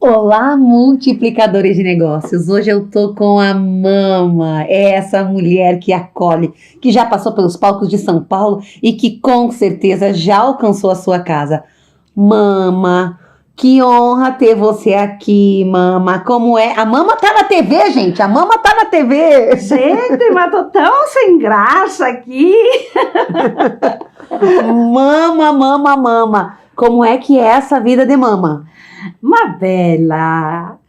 Olá, multiplicadores de negócios. Hoje eu tô com a Mama, essa mulher que acolhe, que já passou pelos palcos de São Paulo e que com certeza já alcançou a sua casa. Mama, que honra ter você aqui, Mama. Como é? A Mama tá na TV, gente. A Mama tá na TV. Gente, mas tô tão sem graça aqui. Mama. Como é que é essa vida de mama? Mabela,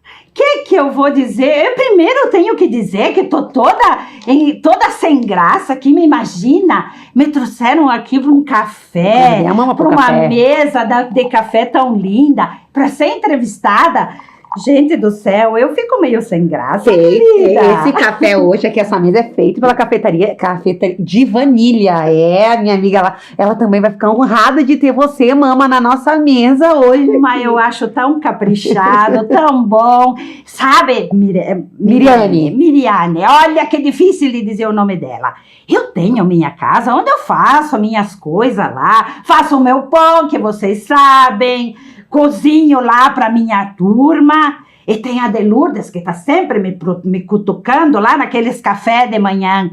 que eu vou dizer? Eu primeiro tenho que dizer que tô toda sem graça aqui, me imagina. Me trouxeram aqui para um café, para uma mesa de café tão linda, para ser entrevistada. Gente do céu, eu fico meio sem graça, querida. Esse café hoje, aqui essa mesa é feito pela cafeteria de Vanilha. É, a minha amiga, ela também vai ficar honrada de ter você, Mama, na nossa mesa hoje. Mas eu acho tão caprichado, tão bom. Sabe, Miriane, olha que difícil de dizer o nome dela. Eu tenho minha casa onde eu faço minhas coisas lá, faço o meu pão, que vocês sabem, cozinho lá para minha turma, e tem a de Lourdes, que tá sempre me cutucando lá naqueles cafés de manhã.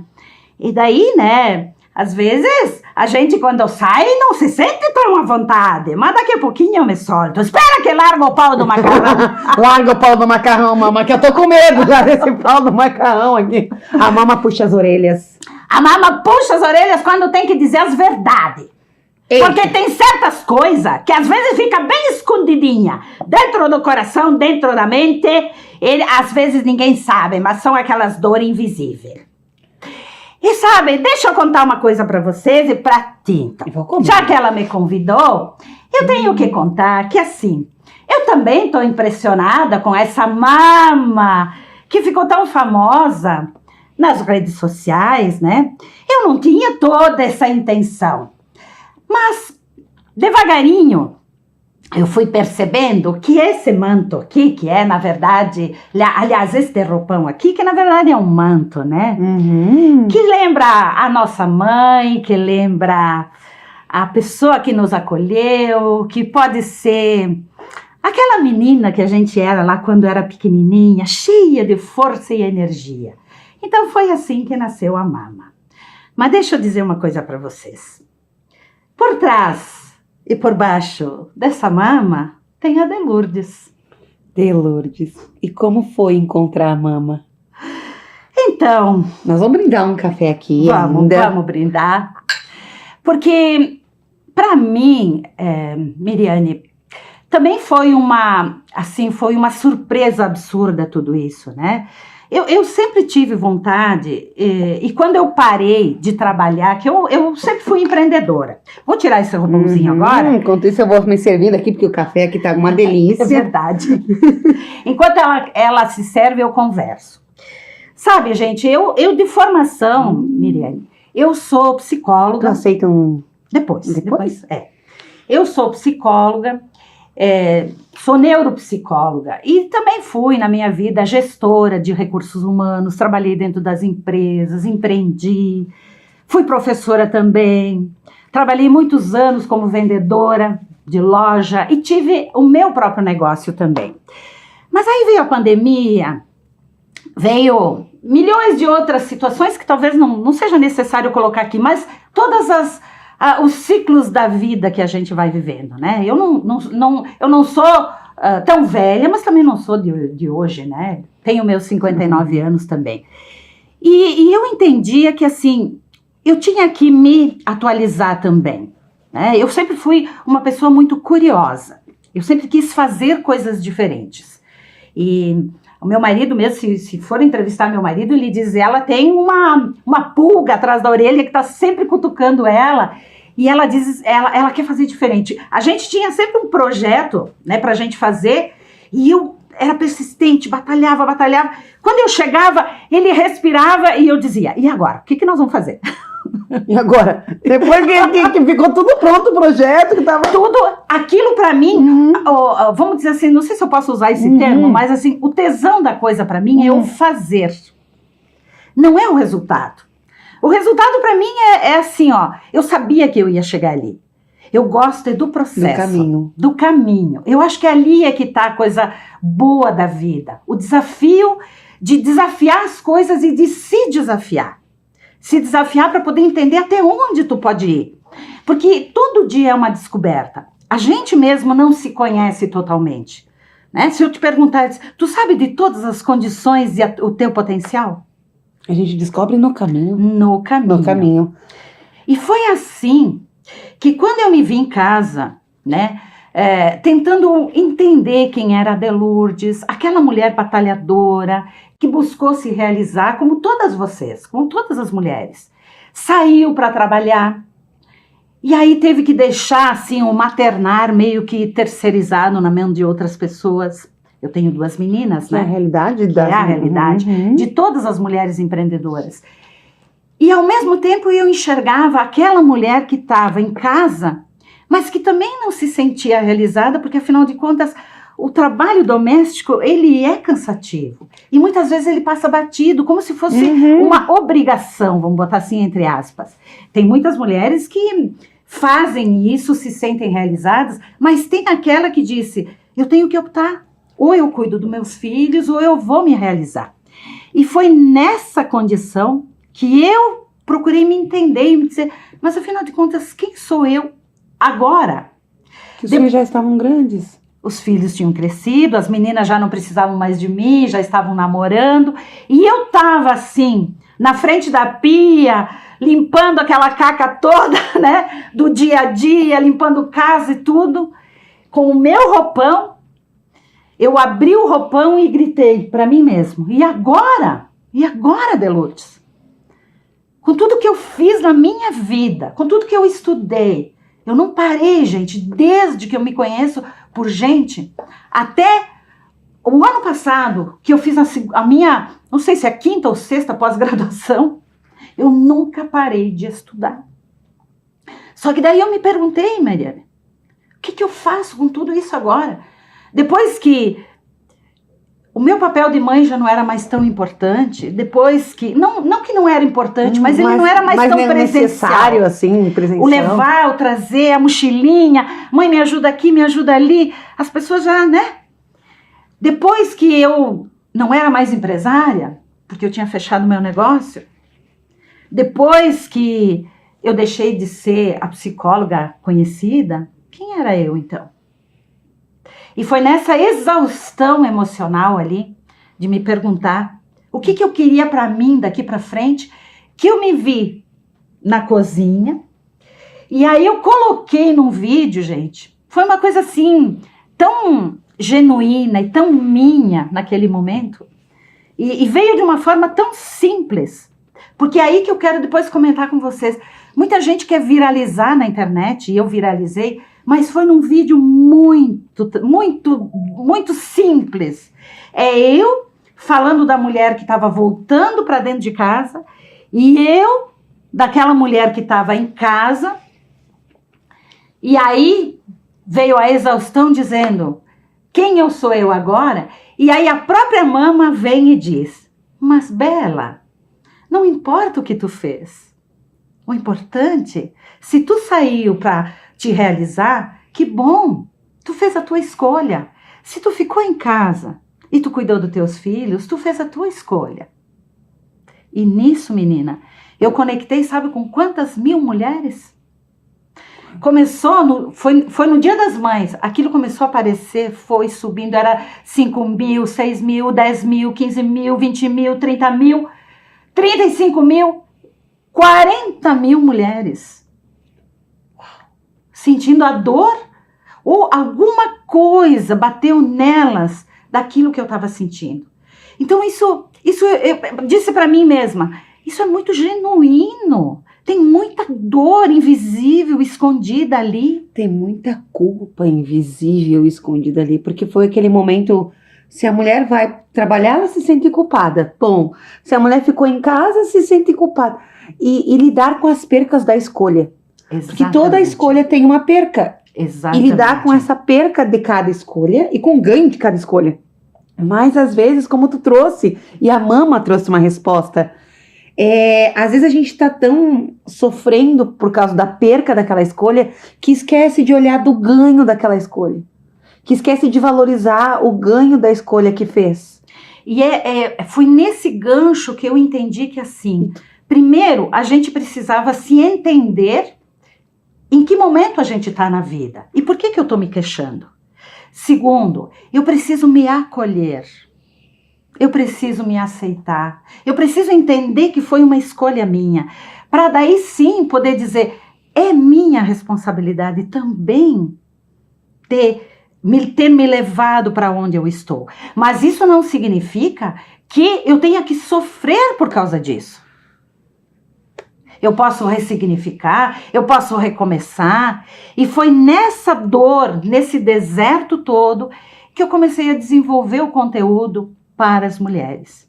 E daí, né, às vezes a gente quando sai não se sente tão à vontade, mas daqui a pouquinho eu me solto. Espera que larga o pau do macarrão. Larga o pau do macarrão, Mama, que eu tô com medo já desse pau do macarrão aqui. A Mama puxa as orelhas. A Mama puxa as orelhas quando tem que dizer as verdades. Eita. Porque tem certas coisas que às vezes fica bem escondidinha dentro do coração, dentro da mente. Às vezes ninguém sabe, mas são aquelas dores invisíveis. E sabe, deixa eu contar uma coisa pra vocês e pra ti. Então. Já que ela me convidou, eu tenho que contar que assim, eu também tô impressionada com essa Mama que ficou tão famosa nas redes sociais, né? Eu não tinha toda essa intenção. Mas, devagarinho, eu fui percebendo que esse manto aqui, que é, na verdade, aliás, este roupão aqui, que na verdade é um manto, né? Uhum. Que lembra a nossa mãe, que lembra a pessoa que nos acolheu, que pode ser aquela menina que a gente era lá quando era pequenininha, cheia de força e energia. Então, foi assim que nasceu a Mama. Mas deixa eu dizer uma coisa para vocês. Por trás e por baixo dessa Mama tem a de Lourdes. De Lourdes. E como foi encontrar a Mama? Então... Nós vamos brindar um café aqui. Vamos brindar. Porque, para mim, Miriane, também foi uma surpresa absurda tudo isso, né? Eu sempre tive vontade, e quando eu parei de trabalhar, que eu sempre fui empreendedora. Vou tirar esse roupãozinho agora. Enquanto isso eu vou me servindo aqui, porque o café aqui tá uma delícia. É verdade. Enquanto ela se serve, eu converso. Sabe, gente, eu de formação, Miriane, eu sou psicóloga. Aceita um... Depois? Eu sou psicóloga. Sou neuropsicóloga e também fui na minha vida gestora de recursos humanos, trabalhei dentro das empresas, empreendi, fui professora também, trabalhei muitos anos como vendedora de loja e tive o meu próprio negócio também. Mas aí veio a pandemia, veio milhões de outras situações que talvez não seja necessário colocar aqui, mas todas os ciclos da vida que a gente vai vivendo, né? Eu não sou tão velha, mas também não sou de hoje, né? Tenho meus 59 anos também. E eu entendia que, assim, eu tinha que me atualizar também, né? Eu sempre fui uma pessoa muito curiosa. Eu sempre quis fazer coisas diferentes. E o meu marido mesmo, se for entrevistar meu marido, ele diz, ela tem uma pulga atrás da orelha que está sempre cutucando ela. E ela diz, ela quer fazer diferente. A gente tinha sempre um projeto, né, pra gente fazer, e eu era persistente, batalhava. Quando eu chegava, ele respirava e eu dizia, e agora? O que nós vamos fazer? E agora? Depois que ficou tudo pronto o projeto, que tava... Tudo, aquilo pra mim, vamos dizer assim, não sei se eu posso usar esse termo, mas assim, o tesão da coisa pra mim é o fazer. Não é o resultado. O resultado para mim é assim, ó, eu sabia que eu ia chegar ali. Eu gosto do processo. Do caminho. Do caminho. Eu acho que ali é que está a coisa boa da vida. O desafio de desafiar as coisas e de se desafiar. Se desafiar para poder entender até onde tu pode ir. Porque todo dia é uma descoberta. A gente mesmo não se conhece totalmente. Né? Se eu te perguntar, tu sabe de todas as condições e o teu potencial? A gente descobre no caminho. No caminho. No caminho. E foi assim que quando eu me vi em casa, né, tentando entender quem era a Delourdes, aquela mulher batalhadora que buscou se realizar como todas vocês, como todas as mulheres, saiu para trabalhar e aí teve que deixar assim o maternar meio que terceirizado na mão de outras pessoas. Eu tenho 2 meninas, né? É a realidade que é a realidade de todas as mulheres empreendedoras. E ao mesmo tempo eu enxergava aquela mulher que estava em casa, mas que também não se sentia realizada, porque afinal de contas o trabalho doméstico ele é cansativo. E muitas vezes ele passa batido, como se fosse uma obrigação, vamos botar assim entre aspas. Tem muitas mulheres que fazem isso, se sentem realizadas, mas tem aquela que disse, eu tenho que optar, ou eu cuido dos meus filhos, ou eu vou me realizar. E foi nessa condição que eu procurei me entender e me dizer, mas afinal de contas, quem sou eu agora? Que os filhos já estavam grandes. Os filhos tinham crescido, as meninas já não precisavam mais de mim, já estavam namorando. E eu estava assim, na frente da pia, limpando aquela caca toda, né, do dia a dia, limpando casa e tudo, com o meu roupão. Eu abri o roupão e gritei para mim mesmo, e agora? E agora, Delourdes? Com tudo que eu fiz na minha vida, com tudo que eu estudei, eu não parei, gente, desde que eu me conheço por gente, até o ano passado, que eu fiz a minha, não sei se é a 5ª ou 6ª pós-graduação, eu nunca parei de estudar. Só que daí eu me perguntei, Mariana, o que eu faço com tudo isso agora? Depois que o meu papel de mãe já não era mais tão importante, depois que, não que não era importante, mas ele não era mais tão presencial. Necessário, assim, presencial. O levar, o trazer, a mochilinha, mãe me ajuda aqui, me ajuda ali, as pessoas já, né? Depois que eu não era mais empresária, porque eu tinha fechado meu negócio, depois que eu deixei de ser a psicóloga conhecida, quem era eu então? E foi nessa exaustão emocional ali, de me perguntar o que eu queria para mim daqui para frente, que eu me vi na cozinha. E aí eu coloquei num vídeo, gente, foi uma coisa assim, tão genuína e tão minha naquele momento. E veio de uma forma tão simples, porque é aí que eu quero depois comentar com vocês. Muita gente quer viralizar na internet, e eu viralizei, mas foi num vídeo muito simples. É eu falando da mulher que estava voltando para dentro de casa e eu daquela mulher que estava em casa. E aí veio a exaustão dizendo, quem eu sou eu agora? E aí a própria mama vem e diz, mas Bela, não importa o que tu fez. O importante, se tu saiu para te realizar, que bom, tu fez a tua escolha. Se tu ficou em casa e tu cuidou dos teus filhos, tu fez a tua escolha. E nisso, menina, eu conectei, sabe com quantas 1000 mulheres? Foi no Dia das Mães, aquilo começou a aparecer, foi subindo, era 5.000, 6.000, 10.000, 15.000, 20.000, 30.000, 35.000, 40.000 mulheres. Sentindo a dor ou alguma coisa bateu nelas daquilo que eu estava sentindo. Então isso eu disse para mim mesma, isso é muito genuíno, tem muita dor invisível escondida ali. Tem muita culpa invisível escondida ali, porque foi aquele momento, se a mulher vai trabalhar, ela se sente culpada. Bom, se a mulher ficou em casa, se sente culpada. E lidar com as percas da escolha. Exatamente. Porque toda escolha tem uma perca. Exatamente. E lidar com essa perca de cada escolha e com o ganho de cada escolha. Mas às vezes, como tu trouxe, e a mama trouxe uma resposta, Às vezes a gente tá tão sofrendo por causa da perca daquela escolha que esquece de olhar do ganho daquela escolha. Que esquece de valorizar o ganho da escolha que fez. E foi nesse gancho que eu entendi que, assim, primeiro, a gente precisava se entender em que momento a gente está na vida. E por que eu estou me queixando? Segundo, eu preciso me acolher. Eu preciso me aceitar. Eu preciso entender que foi uma escolha minha. Para daí sim poder dizer, é minha responsabilidade também ter me levado para onde eu estou. Mas isso não significa que eu tenha que sofrer por causa disso. Eu posso ressignificar, eu posso recomeçar. E foi nessa dor, nesse deserto todo, que eu comecei a desenvolver o conteúdo para as mulheres.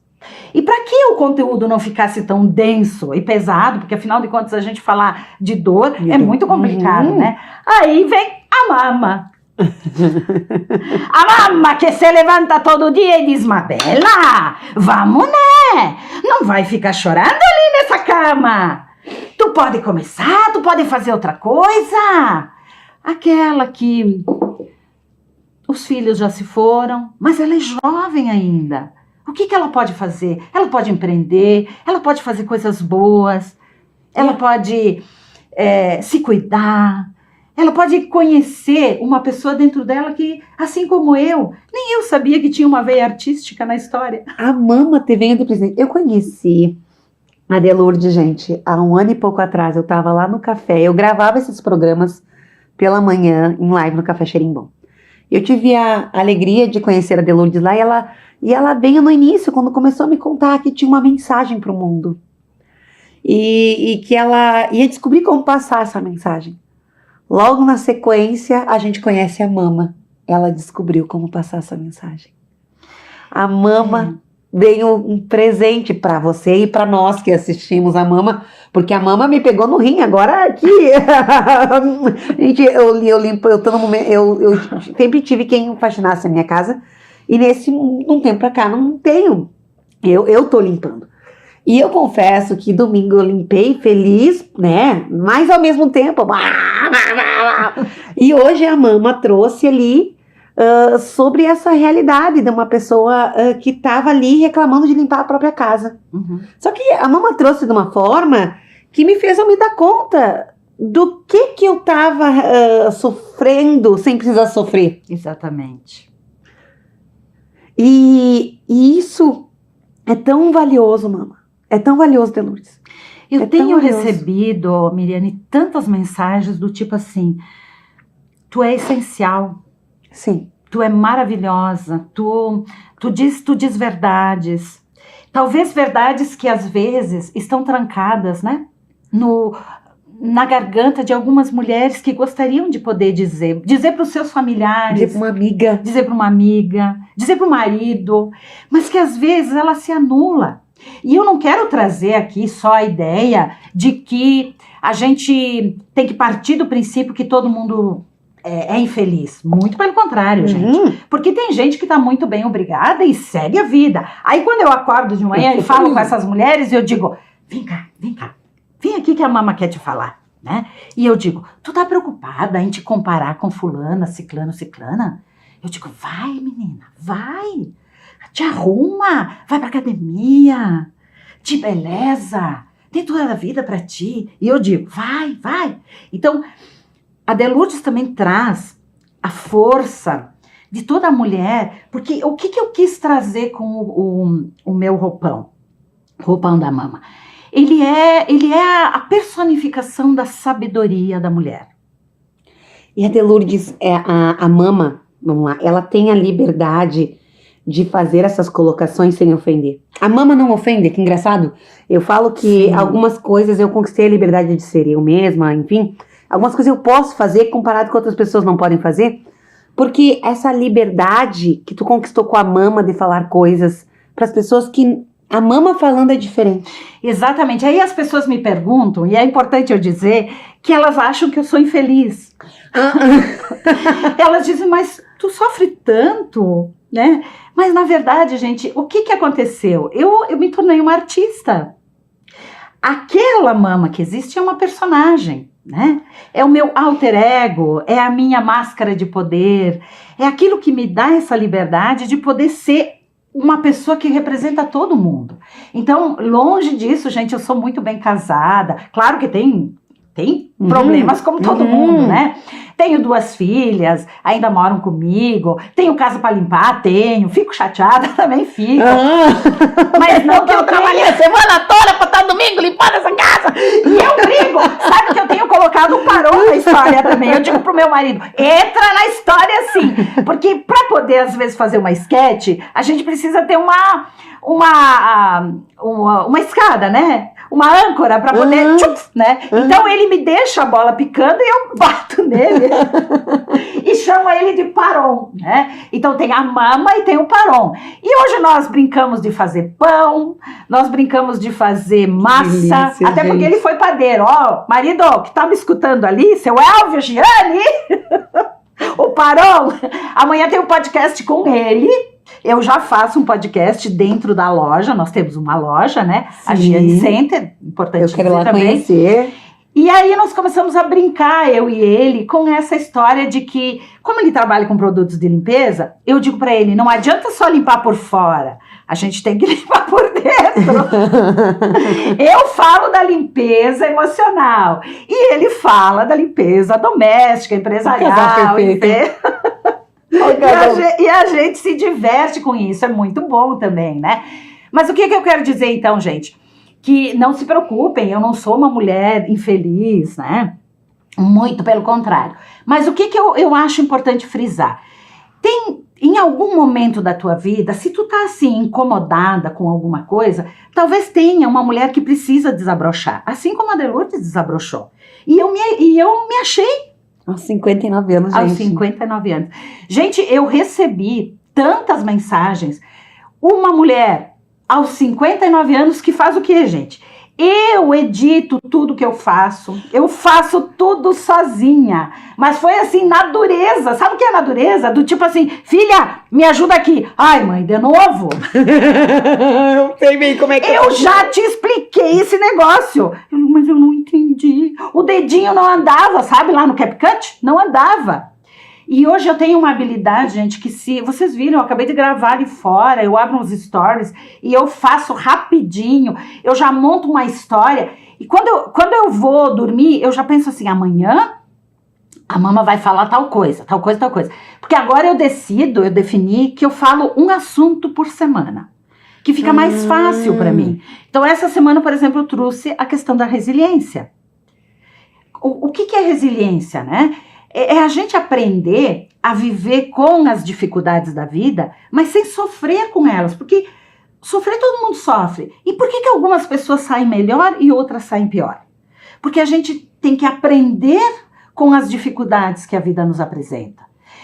E para que o conteúdo não ficasse tão denso e pesado, porque afinal de contas a gente falar de dor é muito complicado, né? Aí vem a mama. A mamma que se levanta todo dia e diz, mas Bela, vamos né? Não vai ficar chorando ali nessa cama. Tu pode começar, tu pode fazer outra coisa. Aquela que os filhos já se foram, mas ela é jovem ainda. O que ela pode fazer? Ela pode empreender, ela pode fazer coisas boas, ela pode se cuidar. Ela pode conhecer uma pessoa dentro dela que, assim como eu, nem eu sabia que tinha uma veia artística na história. A mama veio de presente. Eu conheci a Delourdes, gente, há 1 ano e pouco atrás. Eu estava lá no café, eu gravava esses programas pela manhã, em live no Café Xerimbom. Eu tive a alegria de conhecer a Delourdes lá e ela veio no início, quando começou a me contar que tinha uma mensagem para o mundo. E que ela ia descobrir como passar essa mensagem. Logo na sequência, a gente conhece a Mama. Ela descobriu como passar essa mensagem. A Mama veio um presente para você e para nós que assistimos a Mama, porque a Mama me pegou no rim agora aqui. Gente, eu limpo, eu tô no momento, eu sempre tive quem faxinasse a minha casa e um tempo pra cá não tenho. Eu tô limpando. E eu confesso que domingo eu limpei feliz, né? Mas ao mesmo tempo. E hoje a Mama trouxe ali sobre essa realidade de uma pessoa que estava ali reclamando de limpar a própria casa. Uhum. Só que a Mama trouxe de uma forma que me fez eu me dar conta do que eu estava sofrendo sem precisar sofrer. Exatamente. E isso é tão valioso, Mama. É tão valioso, Delourdes. Eu tenho recebido, Miriane, tantas mensagens do tipo assim, tu é essencial. Sim. Tu é maravilhosa, tu diz verdades. Talvez verdades que às vezes estão trancadas, né? Na garganta de algumas mulheres que gostariam de poder dizer para os seus familiares. Dizer para uma amiga. Dizer para uma amiga, dizer para o marido, mas que às vezes ela se anula. E eu não quero trazer aqui só a ideia de que a gente tem que partir do princípio que todo mundo é infeliz. Muito pelo contrário, gente. Porque tem gente que tá muito bem, obrigada, e segue a vida. Aí quando eu acordo de manhã e falo com essas mulheres, eu digo, vem cá, vem aqui que a Mama quer te falar, né? E eu digo, tu tá preocupada em te comparar com fulana, ciclana? Eu digo, vai menina, vai. Te arruma, vai pra academia, te beleza, tem toda a vida pra ti. E eu digo, vai. Então, a Delourdes também traz a força de toda mulher, porque o que eu quis trazer com o meu roupão da Mama? Ele é a personificação da sabedoria da mulher. E a Delourdes, a Mama, vamos lá, ela tem a liberdade de fazer essas colocações sem ofender. A Mama não ofende, que engraçado. Eu falo que algumas coisas eu conquistei a liberdade de ser eu mesma, enfim. Algumas coisas eu posso fazer comparado com outras pessoas não podem fazer. Porque essa liberdade que tu conquistou com a Mama de falar coisas para as pessoas que a Mama falando é diferente. Exatamente. Aí as pessoas me perguntam, e é importante eu dizer, que elas acham que eu sou infeliz. Elas dizem, mas tu sofre tanto, né? Mas na verdade, gente, o que aconteceu? Eu me tornei uma artista. aquela mama que existe é uma personagem, né? É o meu alter ego, é a minha máscara de poder, é aquilo que me dá essa liberdade de poder ser uma pessoa que representa todo mundo. Então, longe disso, gente, eu sou muito bem casada. Claro que tem problemas como todo mundo, né? Tenho 2 filhas, ainda moram comigo. Tenho casa para limpar? Tenho. Fico chateada? Também fico. Mas não que eu trabalhei a semana toda para estar domingo limpando essa casa. E eu brigo. Sabe que eu tenho colocado um parou na história também. Eu digo pro meu marido, entra na história sim. Porque para poder, às vezes, fazer uma esquete, a gente precisa ter uma escada, né? Uma âncora para poder, né? Então ele me deixa a bola picando e eu bato nele e chamo ele de Paron, né? Então tem a mama e tem o Paron. E hoje nós brincamos de fazer pão, nós brincamos de fazer massa, delícia, até gente. Porque ele foi padeiro. Ó, marido, que tá me escutando ali, seu Elvio Gianni, o Paron, amanhã tem um podcast com ele. Eu já faço um podcast dentro da loja, nós temos uma loja, né? Sim. A Gianni Center, importante eu quero lá também conhecer. E aí nós começamos a brincar, eu e ele, com essa história de que, como ele trabalha com produtos de limpeza, eu digo pra ele, não adianta só limpar por fora, a gente tem que limpar por dentro. Eu falo da limpeza emocional e ele fala da limpeza doméstica, empresarial, e a gente se diverte com isso, é muito bom também, né? Mas o que eu quero dizer então, gente? Que não se preocupem, eu não sou uma mulher infeliz, né? Muito pelo contrário. Mas o que eu acho importante frisar? Tem, em algum momento da tua vida, se tu tá assim, incomodada com alguma coisa, talvez tenha uma mulher que precisa desabrochar, assim como a Lourdes desabrochou. E eu me achei aos 59 anos, gente. Aos 59 anos. Gente, eu recebi tantas mensagens. Uma mulher aos 59 anos que faz o quê, gente? Eu edito tudo que eu faço tudo sozinha, mas foi assim, na dureza, sabe o que é na dureza? Do tipo assim, filha, me ajuda aqui. Ai, mãe, de novo? Eu sei bem como é que eu já te expliquei esse negócio. Mas eu não entendi. O dedinho não andava, sabe, lá no CapCut? Não andava. E hoje eu tenho uma habilidade, gente, que se vocês viram, eu acabei de gravar ali fora, eu abro uns stories e eu faço rapidinho, eu já monto uma história. E quando eu vou dormir, eu já penso assim, amanhã a mama vai falar tal coisa. Porque agora eu defini que eu falo um assunto por semana, que fica mais fácil para mim. Então essa semana, por exemplo, eu trouxe a questão da resiliência. O que é resiliência, né? É a gente aprender a viver com as dificuldades da vida, mas sem sofrer com elas, porque sofrer todo mundo sofre. E por que algumas pessoas saem melhor e outras saem pior? Porque a gente tem que aprender com as dificuldades que a vida nos apresenta.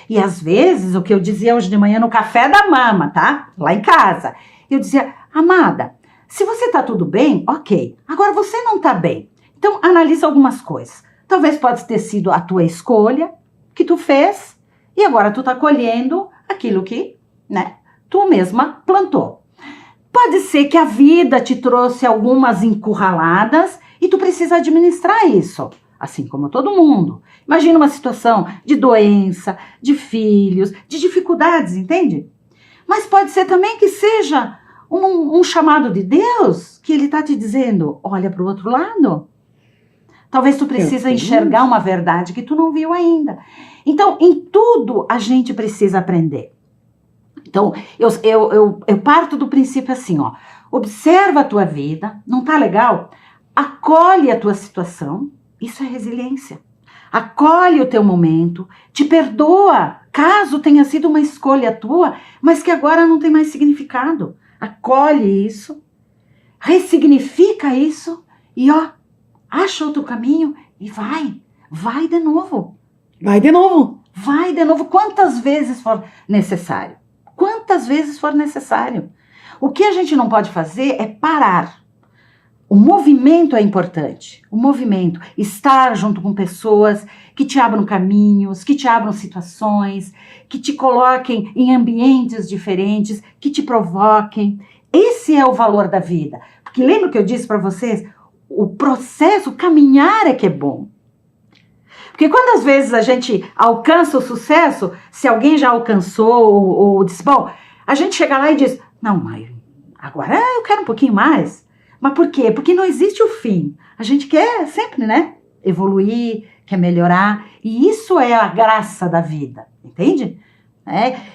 E às vezes, o que eu dizia hoje de manhã no café da mama, tá? Lá em casa, eu dizia, amada, se você tá tudo bem, ok. Agora você não tá bem. Então analisa algumas coisas. Talvez pode ter sido a tua escolha que tu fez e agora tu tá colhendo aquilo que, né, tu mesma plantou. Pode ser que a vida te trouxe algumas encurraladas e tu precisa administrar isso, assim como todo mundo. Imagina uma situação de doença, de filhos, de dificuldades, entende? Mas pode ser também que seja um chamado de Deus, que ele tá te dizendo, olha para o outro lado. Talvez tu precisa enxergar uma verdade que tu não viu ainda. Então, em tudo a gente precisa aprender. Então, eu parto do princípio assim, ó. Observa a tua vida, não tá legal? Acolhe a tua situação, isso é resiliência. Acolhe o teu momento, te perdoa, caso tenha sido uma escolha tua, mas que agora não tem mais significado. Acolhe isso, ressignifica isso e ó, acha outro caminho e vai de novo. Vai de novo. Vai de novo, quantas vezes for necessário. Quantas vezes for necessário. O que a gente não pode fazer é parar. O movimento é importante. O movimento, estar junto com pessoas que te abram caminhos, que te abram situações, que te coloquem em ambientes diferentes, que te provoquem. Esse é o valor da vida. Porque lembra que eu disse para vocês? o processo, o caminhar é que é bom. Porque quando às vezes a gente alcança o sucesso, se alguém já alcançou ou diz, bom, a gente chega lá e diz, não, mas agora eu quero um pouquinho mais. Mas por quê? Porque não existe o fim. A gente quer sempre, né? Evoluir, quer melhorar. E isso é a graça da vida, entende?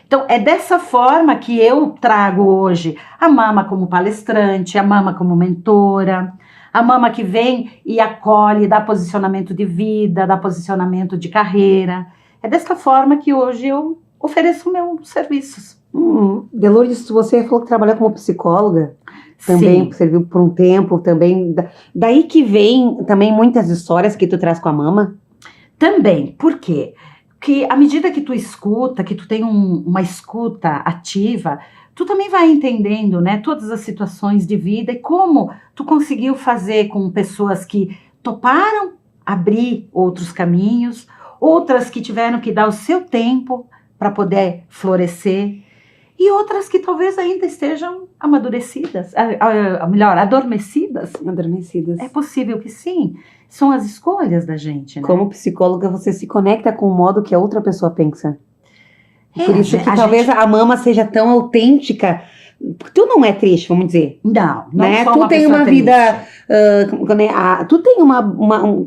Então, é dessa forma que eu trago hoje a Mama como palestrante, a Mama como mentora, a Mama que vem e acolhe, dá posicionamento de vida, dá posicionamento de carreira. É dessa forma que hoje eu ofereço meus serviços. Delores, você falou que trabalha como psicóloga, também Sim. serviu por um tempo, também. Daí que vem também muitas histórias que tu traz com a Mama? Também, por quê? Porque à medida que tu escuta, que tu tem uma escuta ativa, tu também vai entendendo, né, todas as situações de vida e como tu conseguiu fazer com pessoas que toparam abrir outros caminhos, outras que tiveram que dar o seu tempo para poder florescer e outras que talvez ainda estejam amadurecidas, melhor, adormecidas. Adormecidas. É possível que sim. São as escolhas da gente, né? Como psicóloga, você se conecta com o modo que a outra pessoa pensa. Por isso que talvez a Mama seja tão autêntica. Tu não é triste, vamos dizer. Não né? sou Tu uma tem pessoa uma triste. vida... tu tem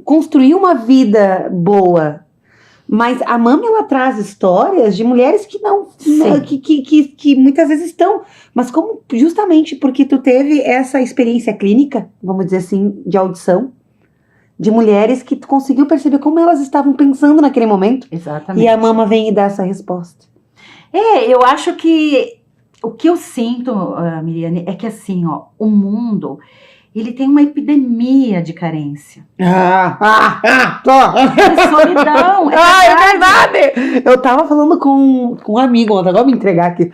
construiu uma vida boa. Mas a Mama, ela traz histórias de mulheres que não... Que muitas vezes estão... Mas como justamente porque tu teve essa experiência clínica, vamos dizer assim, de audição, de mulheres que tu conseguiu perceber como elas estavam pensando naquele momento. Exatamente. E a Mama vem e dá essa resposta. Eu acho que o que eu sinto, Miriane, é que assim, ó, o mundo, ele tem uma epidemia de carência. De solidão. É verdade! Eu tava falando com um amigo ontem, agora vou me entregar aqui.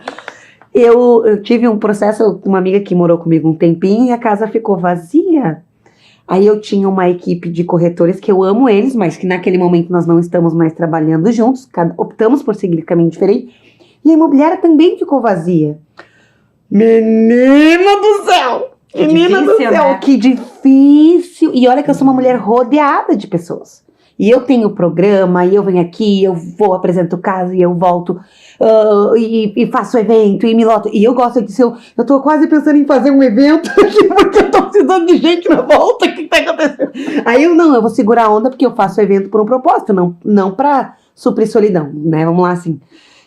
Eu tive um processo com uma amiga que morou comigo um tempinho e a casa ficou vazia. Aí eu tinha uma equipe de corretores que eu amo eles, mas que naquele momento nós não estamos mais trabalhando juntos, optamos por seguir caminho diferente. E a imobiliária também ficou vazia. Menina do céu! Menina do céu, né? Que difícil! E olha que eu sou uma mulher rodeada de pessoas. E eu tenho programa, e eu venho aqui, eu vou, apresento casa, e eu volto, e faço evento, e me loto. E eu gosto de ser, eu tô quase pensando em fazer um evento aqui, porque eu tô precisando de gente na volta, o que tá acontecendo? Aí eu vou segurar a onda, porque eu faço evento por um propósito, não pra suprir solidão, né? Vamos lá, assim.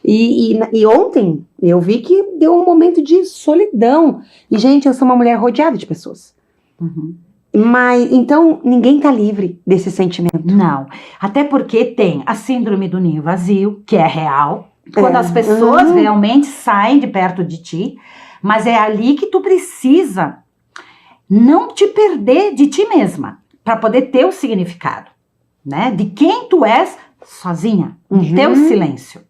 E ontem eu vi que deu um momento de solidão. E, gente, eu sou uma mulher rodeada de pessoas. Uhum. Mas, então, ninguém tá livre desse sentimento. Não, até porque tem a síndrome do ninho vazio, que é real, quando as pessoas realmente saem de perto de ti, mas é ali que tu precisa não te perder de ti mesma, para poder ter o significado, né, de quem tu és sozinha, no teu silêncio.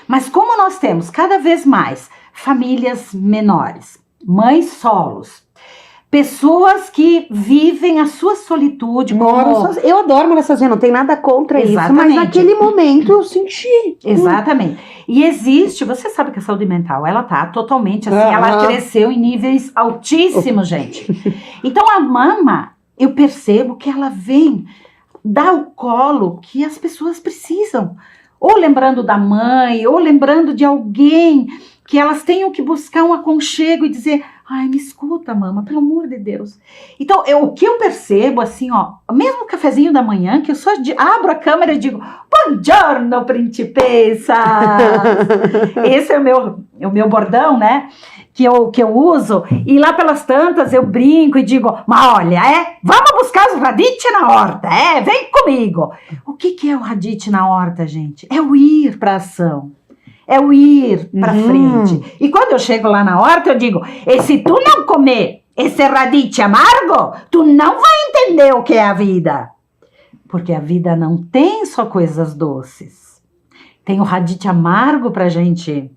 Mas como nós temos cada vez mais famílias menores, mães solos, pessoas que vivem a sua solitude. Eu adoro morar sozinha, não tem nada contra isso, mas naquele momento eu senti. Exatamente. E existe, você sabe que a saúde mental, ela tá totalmente assim, ela cresceu em níveis altíssimos, gente. Então a Mama, eu percebo que ela vem dar o colo que as pessoas precisam. Ou lembrando da mãe, ou lembrando de alguém que elas tenham que buscar um aconchego e dizer, ai, me escuta, Mama, pelo amor de Deus. Então, o que eu percebo, assim, ó, mesmo o cafezinho da manhã, que eu só abro a câmera e digo, buongiorno, principessa! Esse é o meu bordão, né, que eu uso, e lá pelas tantas eu brinco e digo, mas olha, vamos buscar os radicchi na horta, vem comigo. O que é o radicchi na horta, gente? É o ir para ação. É o ir pra frente. E quando eu chego lá na horta, eu digo, e se tu não comer esse radicchi amargo, tu não vai entender o que é a vida. Porque a vida não tem só coisas doces. Tem o radicchi amargo pra gente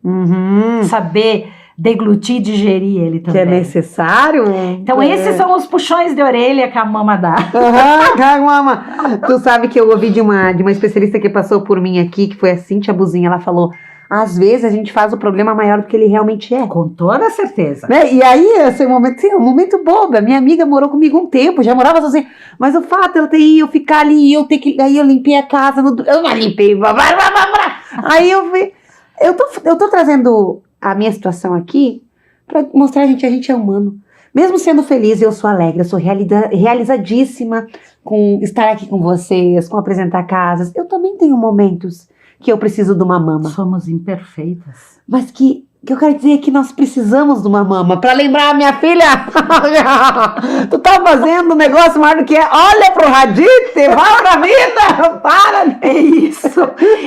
saber deglutir, digerir ele também. Que é necessário. Então esses são os puxões de orelha que a Mama dá. Mama. Tu sabe que eu ouvi de uma especialista que passou por mim aqui, que foi a Cíntia Buzinha, ela falou, às vezes a gente faz o problema maior do que ele realmente é. Com toda certeza. Né? E aí, esse momento, sim, um momento bobo. A minha amiga morou comigo um tempo, já morava sozinha. Mas o fato de ela ter ido, eu ficar ali, eu ter que. Aí eu limpei a casa, eu não limpei. Aí eu tô trazendo a minha situação aqui pra mostrar a gente é humano. Mesmo sendo feliz, eu sou alegre, eu sou realizadíssima com estar aqui com vocês, com apresentar casas. Eu também tenho momentos que eu preciso de uma mama. Somos imperfeitas. Mas que eu quero dizer é que nós precisamos de uma mama. Pra lembrar, minha filha, tu tá fazendo um negócio maior do que é. Olha pro Radite, vai pra vida, para. É isso.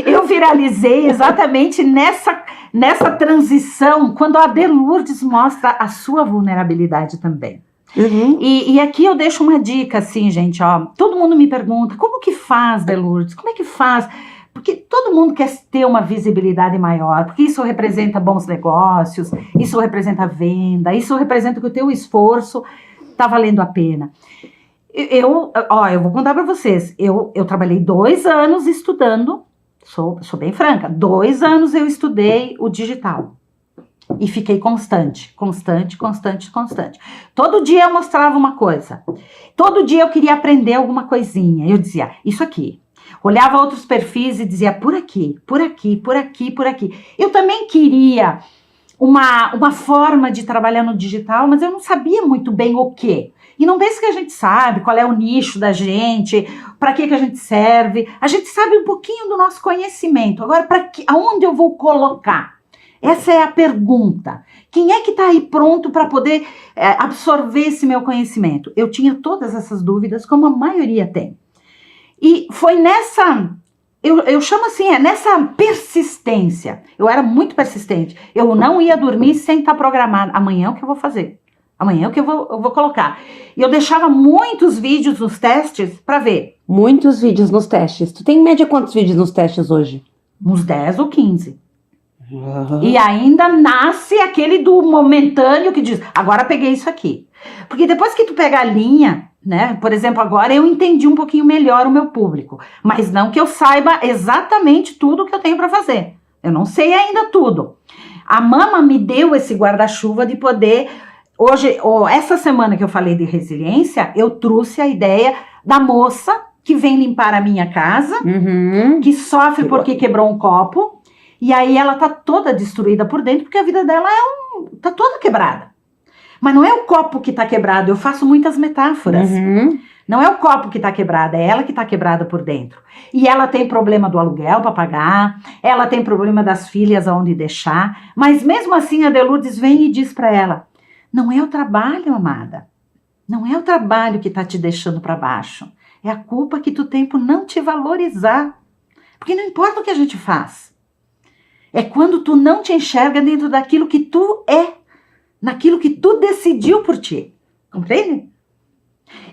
Eu viralizei exatamente nessa transição, quando a Lourdes mostra a sua vulnerabilidade também. Uhum. E aqui eu deixo uma dica, assim, gente, ó. Todo mundo me pergunta, como que faz, Lourdes? Como é que faz? Porque todo mundo quer ter uma visibilidade maior, porque isso representa bons negócios, isso representa venda, isso representa que o teu esforço está valendo a pena. Eu vou contar para vocês, eu trabalhei 2 anos estudando, sou bem franca, 2 anos eu estudei o digital. E fiquei constante. Todo dia eu mostrava uma coisa. Todo dia eu queria aprender alguma coisinha. Eu dizia, isso aqui. Olhava outros perfis e dizia, por aqui. Eu também queria uma forma de trabalhar no digital, mas eu não sabia muito bem o quê. E não pense que a gente sabe qual é o nicho da gente, para que a gente serve. A gente sabe um pouquinho do nosso conhecimento. Agora, aonde eu vou colocar? Essa é a pergunta. Quem é que está aí pronto para poder absorver esse meu conhecimento? Eu tinha todas essas dúvidas, como a maioria tem. E foi nessa, eu chamo assim, nessa persistência. Eu era muito persistente. Eu não ia dormir sem estar programada. Amanhã é o que eu vou fazer. Amanhã é o que eu vou colocar. E eu deixava muitos vídeos nos testes para ver. Muitos vídeos nos testes. Tu tem em média quantos vídeos nos testes hoje? Uns 10 ou 15. Uhum. E ainda nasce aquele do momentâneo que diz, agora peguei isso aqui. Porque depois que tu pega a linha, né? Por exemplo, agora eu entendi um pouquinho melhor o meu público. Mas não que eu saiba exatamente tudo que eu tenho para fazer. Eu não sei ainda tudo. A mama me deu esse guarda-chuva de poder... Hoje, essa semana que eu falei de resiliência, eu trouxe a ideia da moça que vem limpar a minha casa, que sofre porque quebrou um copo. E aí ela tá toda destruída por dentro, porque a vida dela tá toda quebrada. Mas não é o copo que tá quebrado, eu faço muitas metáforas. Não é o copo que tá quebrado, é ela que tá quebrada por dentro. E ela tem problema do aluguel para pagar, ela tem problema das filhas aonde deixar, mas mesmo assim a Lourdes vem e diz para ela, não é o trabalho, amada. Não é o trabalho que tá te deixando para baixo. É a culpa que tu tem por não te valorizar. Porque não importa o que a gente faz. É quando tu não te enxerga dentro daquilo que tu é, naquilo que tu decidiu por ti. Compreende?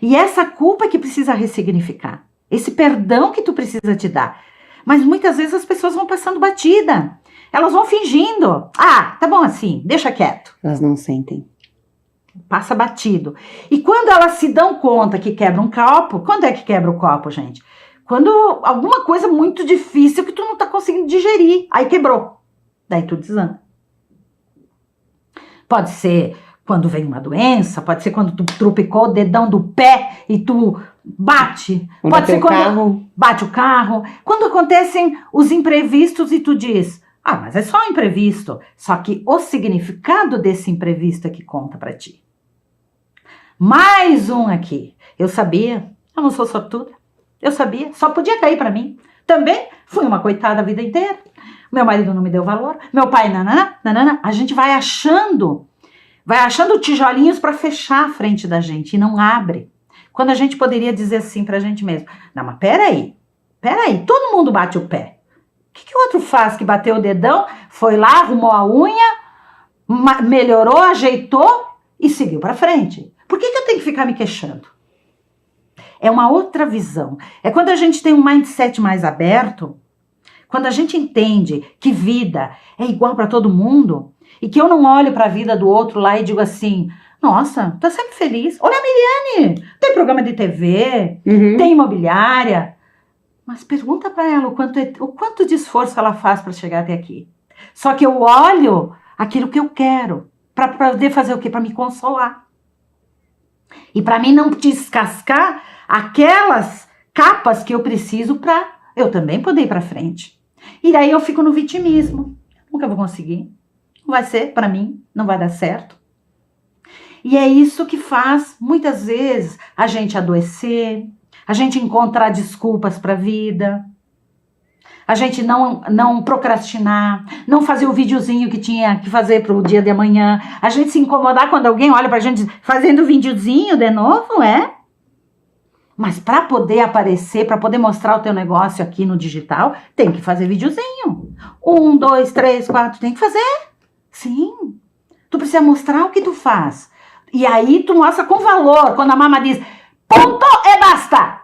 E essa culpa que precisa ressignificar. Esse perdão que tu precisa te dar. Mas muitas vezes as pessoas vão passando batida. Elas vão fingindo. Ah, tá bom assim, deixa quieto. Elas não sentem. Passa batido. E quando elas se dão conta que quebra um copo, quando é que quebra o copo, gente? Quando alguma coisa muito difícil que tu não tá conseguindo digerir, aí quebrou. Daí tu desanda. Pode ser quando vem uma doença, pode ser quando tu trupicou o dedão do pé e tu bate. Pode ser quando bate o carro. Quando acontecem os imprevistos e tu diz, ah, mas é só um imprevisto. Só que o significado desse imprevisto é que conta pra ti. Mais um aqui. Eu sabia, eu não sou sortuda. Eu sabia, só podia cair pra mim. Também fui uma coitada a vida inteira. Meu marido não me deu valor. Meu pai, nanana. A gente vai achando tijolinhos pra fechar a frente da gente e não abre. Quando a gente poderia dizer assim pra gente mesmo, não, mas peraí, todo mundo bate o pé. O que o outro faz que bateu o dedão, foi lá, arrumou a unha, melhorou, ajeitou e seguiu pra frente? Por que eu tenho que ficar me queixando? É uma outra visão. É quando a gente tem um mindset mais aberto, quando a gente entende que vida é igual para todo mundo e que eu não olho para a vida do outro lá e digo assim, nossa, tá sempre feliz. Olha a Miriane, tem programa de TV, tem imobiliária. Mas pergunta para ela o quanto de esforço ela faz para chegar até aqui. Só que eu olho aquilo que eu quero, para poder fazer o quê? Para me consolar. E para mim não descascar aquelas capas que eu preciso para eu também poder ir para frente. E aí eu fico no vitimismo. Nunca vou conseguir. Não vai ser para mim, não vai dar certo. E é isso que faz, muitas vezes, a gente adoecer, a gente encontrar desculpas para a vida, a gente não procrastinar, não fazer o videozinho que tinha que fazer para o dia de amanhã, a gente se incomodar quando alguém olha para a gente fazendo o videozinho de novo, Mas para poder aparecer, para poder mostrar o teu negócio aqui no digital, tem que fazer videozinho. 1, 2, 3, 4, tem que fazer. Sim. Tu precisa mostrar o que tu faz. E aí tu mostra com valor. Quando a mama diz, ponto e basta.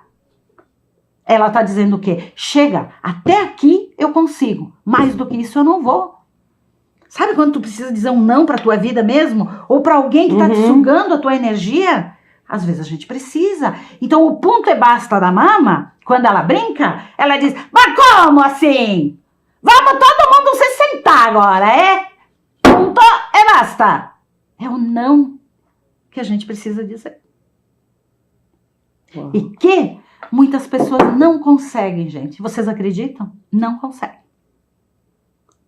Ela tá dizendo o quê? Chega, até aqui eu consigo. Mais do que isso eu não vou. Sabe quando tu precisa dizer um não pra tua vida mesmo? Ou pra alguém que tá te sugando a tua energia? Às vezes a gente precisa. Então o ponto e basta da mama, quando ela brinca, ela diz, mas como assim? Vamos todo mundo se sentar agora, Ponto e basta. É o não que a gente precisa dizer. Uau. E que muitas pessoas não conseguem, gente. Vocês acreditam? Não conseguem.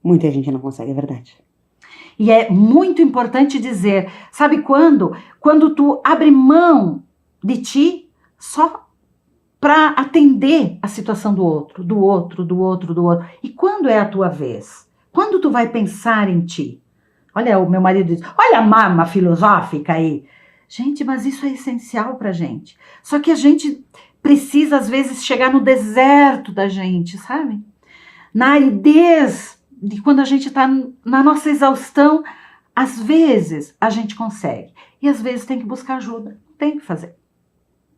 Muita gente não consegue, é verdade. E é muito importante dizer, sabe quando? Quando tu abre mão de ti só para atender a situação do outro, do outro, do outro, do outro. E quando é a tua vez? Quando tu vai pensar em ti? Olha, o meu marido diz, olha a mama filosófica aí. Gente, mas isso é essencial pra gente. Só que a gente precisa, às vezes, chegar no deserto da gente, sabe? Na aridez de quando a gente tá na nossa exaustão, às vezes a gente consegue. E às vezes tem que buscar ajuda, tem que fazer.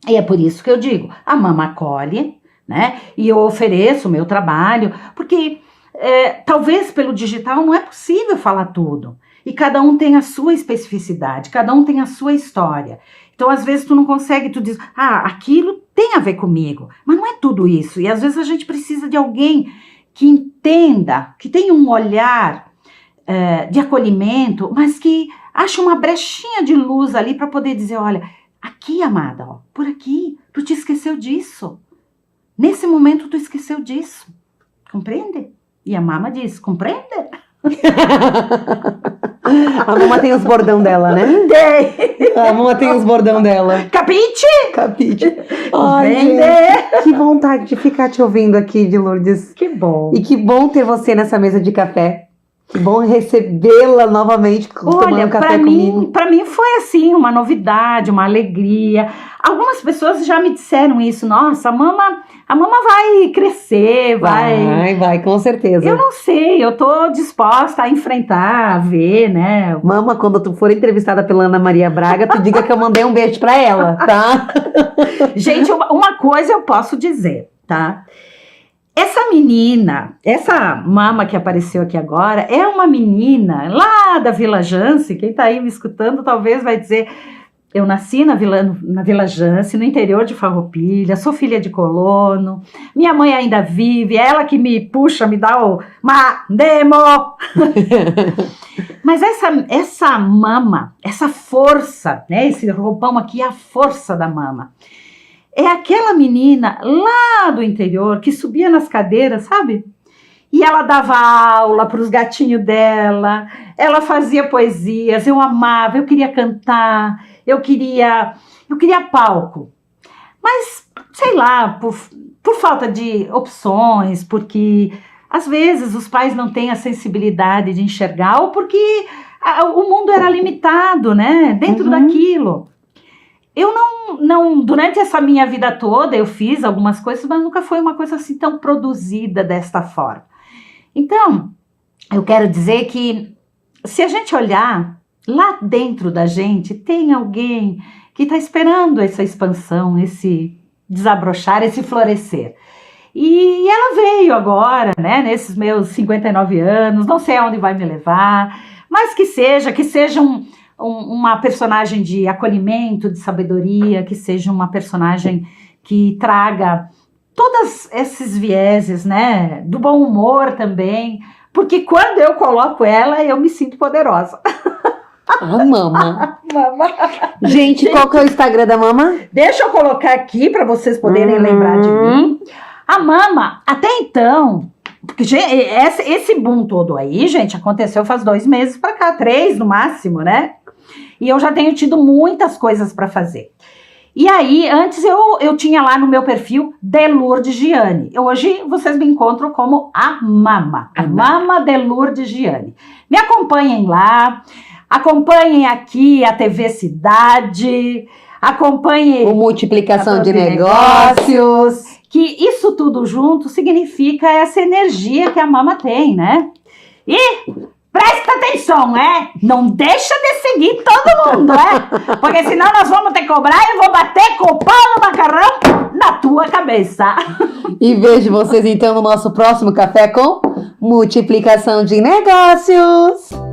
E é por isso que eu digo, a mama acolhe, né? E eu ofereço o meu trabalho, porque talvez pelo digital não é possível falar tudo. E cada um tem a sua especificidade, cada um tem a sua história. Então, às vezes, tu não consegue, tu diz, aquilo tem a ver comigo, mas não é tudo isso. E às vezes a gente precisa de alguém que entenda, que tenha um olhar de acolhimento, mas que ache uma brechinha de luz ali para poder dizer, olha, aqui, amada, ó, por aqui, tu te esqueceu disso. Nesse momento, tu esqueceu disso. Compreende? E a mama diz, compreende? A mama tem os bordão dela, né? Tem! A mama tem os bordão dela. Capite? Capite. Ai, gente, que vontade de ficar te ouvindo aqui, de Lourdes. Que bom. E que bom ter você nessa mesa de café. Que bom recebê-la novamente, tomando um café comigo. Para mim foi assim, uma novidade, uma alegria. Algumas pessoas já me disseram isso. Nossa, a mama vai crescer, Vai, com certeza. Eu não sei, eu tô disposta a enfrentar, a ver, né? Mama, quando tu for entrevistada pela Ana Maria Braga, tu diga que eu mandei um beijo pra ela, tá? Gente, uma coisa eu posso dizer, tá? Essa menina, essa mama que apareceu aqui agora, é uma menina lá da Vila Jance. Quem tá aí me escutando talvez vai dizer, eu nasci na Vila Jance, no interior de Farroupilha, sou filha de colono, minha mãe ainda vive, é ela que me puxa, me dá o mandemo. Mas essa mama, essa força, né, esse roupão aqui é a força da mama. É aquela menina lá do interior que subia nas cadeiras, sabe? E ela dava aula para os gatinhos dela, ela fazia poesias, eu amava, eu queria cantar, eu queria palco. Mas, sei lá, por falta de opções, porque às vezes os pais não têm a sensibilidade de enxergar, ou porque o mundo era limitado, né? Dentro daquilo. Eu não, durante essa minha vida toda, eu fiz algumas coisas, mas nunca foi uma coisa assim tão produzida desta forma. Então, eu quero dizer que se a gente olhar, lá dentro da gente tem alguém que está esperando essa expansão, esse desabrochar, esse florescer. E ela veio agora, né, nesses meus 59 anos, não sei aonde vai me levar, mas que seja uma personagem de acolhimento, de sabedoria, que seja uma personagem que traga todos esses vieses, né, do bom humor também, Porque quando eu coloco ela, eu me sinto poderosa. A mama. Mama. Gente, qual que é o Instagram da mama? Deixa eu colocar aqui para vocês poderem lembrar de mim. A mama, até então, porque esse boom todo aí, gente, aconteceu faz 2 meses para cá, 3 no máximo, né? E eu já tenho tido muitas coisas para fazer. E aí, antes eu tinha lá no meu perfil Delourdes Giane. Hoje vocês me encontram como a Mama. A Mama Delourdes Giane. Me acompanhem lá. Acompanhem aqui a TV Cidade. Acompanhem O Multiplicação de Negócios. Que isso tudo junto significa essa energia que a Mama tem, né? E presta atenção, né? Não deixa de seguir todo mundo, né? Porque senão nós vamos te cobrar e eu vou bater com o pau no macarrão na tua cabeça. E vejo vocês então no nosso próximo Café com Multiplicação de Negócios.